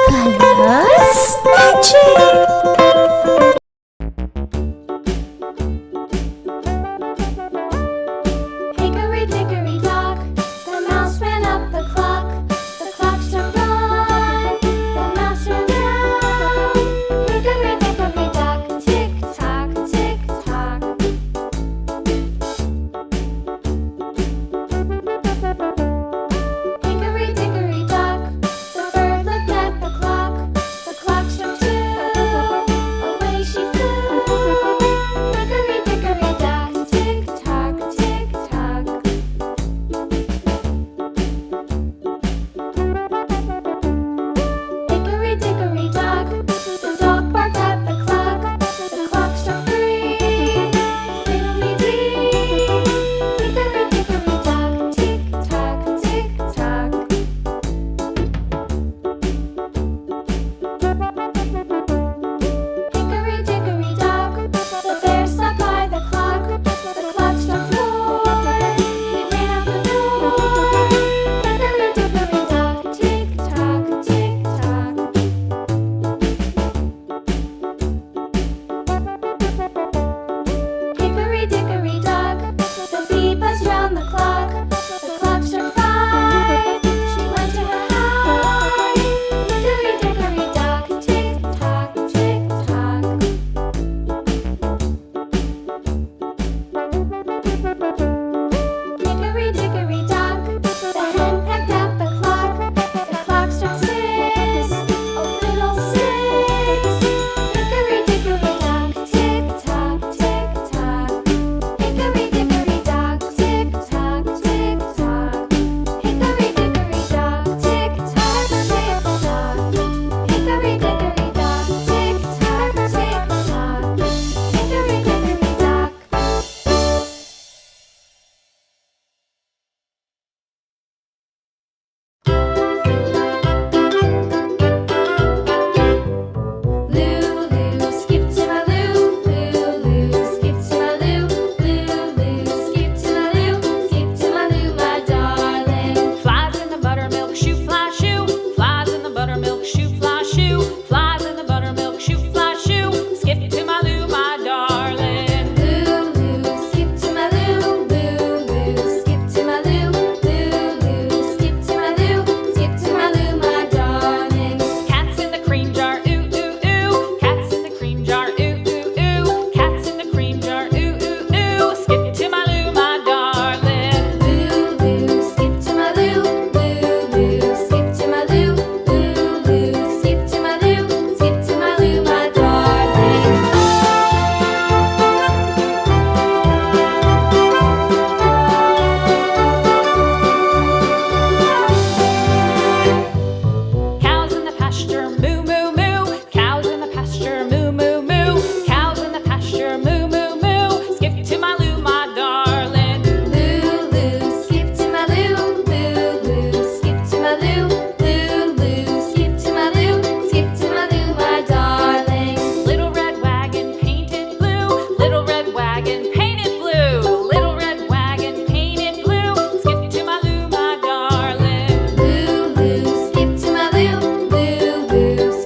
Colors Magic! Hickory dickory dock, the mouse ran up the clock. The clock struck one, the mouse ran down. Hickory dickory dock, tick tock, tick tock. Hickory dickory dock, the bird looked at the clock. The clock struck two, away she flew. Hickory dickory dock, tick tock, tick tock. Hickory dickory dock, the dog barked at the clock. The clock struck three, fiddly-dee. Hickory dickory dock, tick tock, tick tock. Hickory dickory dock, the bear sat by the clock. The clock struck four, he ran out the door. Hickory dickory dock, tick tock, tick tock. Hickory dickory dock, the bee buzzed round the clock. The clock struck five, she went to her hive. Hickory dickory dock, tick tock, tick tock. Hickory dickory dock, the hen pecked at the clock. The clock struck six, oh fiddlesticks. Hickory dickory dock, tick tock, tick tock. Hickory dickory dock, tick tock, tick tock. Hickory dickory dock, tick tock, tick tock. Hickory dickory dock, tick tock, tick tock. Hickory dickory dock. Lulu, skip to my loo, Lulu, skip to my loo, Lulu, skip to my loo, skip to my loo, my darling. Flies in the buttermilk shoe, fly shoe. Flies in the buttermilk shoe, fly shoe. Flies in the buttermilk shoe, fly shoe. Skip to my loo, my darling. Lulu, skip to my loo, Lulu, skip to my loo, Lulu, skip to my loo, skip to my loo, my darling. Cats in the cream jar, ooh ooh ooh. Cats in the cream jar, ooh ooh ooh. Cats in the cream jar, ooh ooh ooh. Skip to my loo, my darling. Lulu, skip to my loo, Lulu, skip to my loo, Lulu, skip to my loo, skip to my loo, my darling. Cows in the pasture, moo moo moo. Cows in the pasture, moo moo moo. Cows in the pasture, moo moo moo. Skip to my loo, my darling. Lulu, skip to my loo, Lulu, skip to my loo, Lulu, skip to my loo, skip to my loo, my darling. Little red wagon painted blue. Little red wagon painted blue. Little red wagon painted blue. Skip to my loo, my darling. Lulu, skip to my loo, Lulu,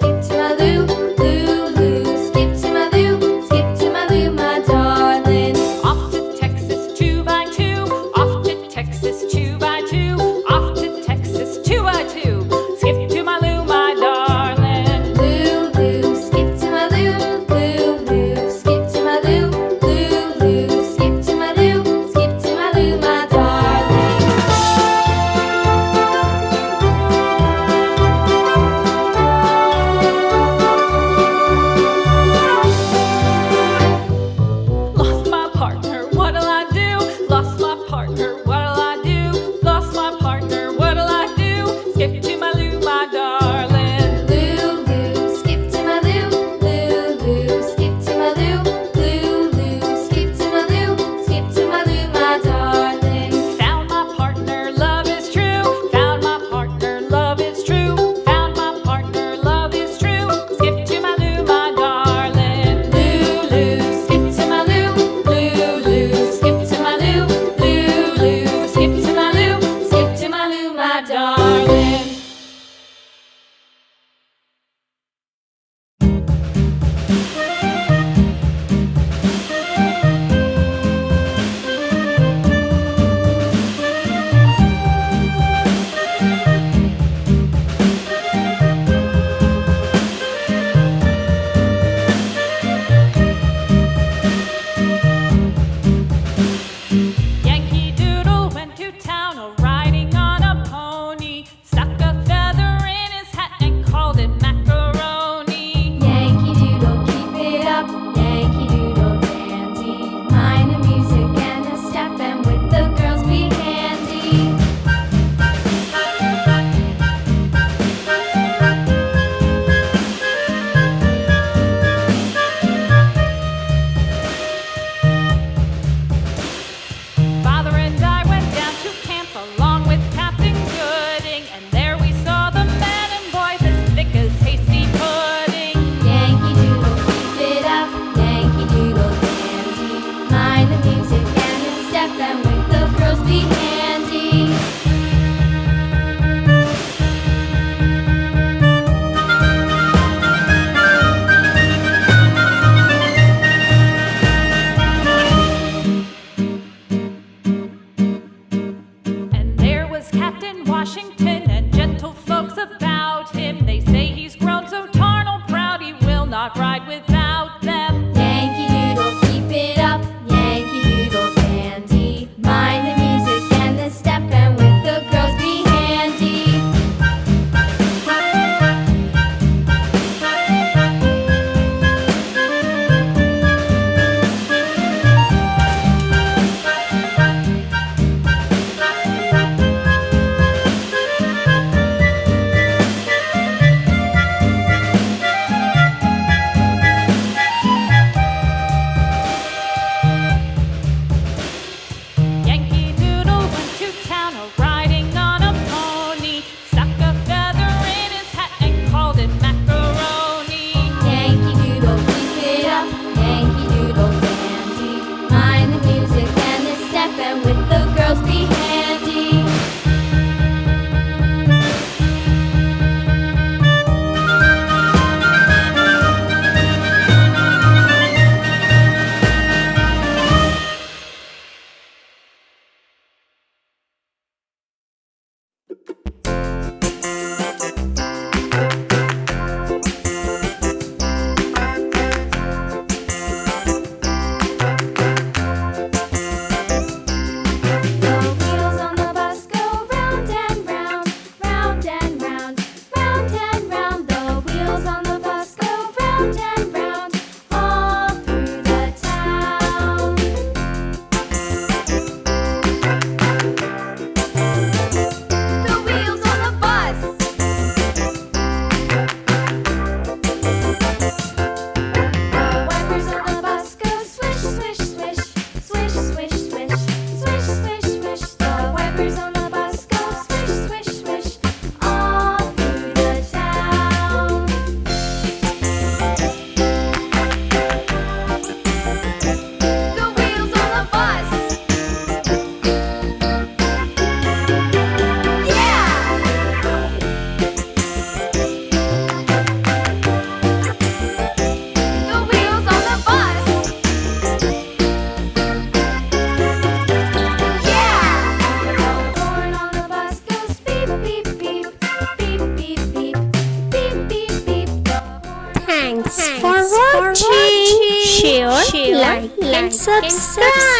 Thanks for watching. Share, like, and subscribe.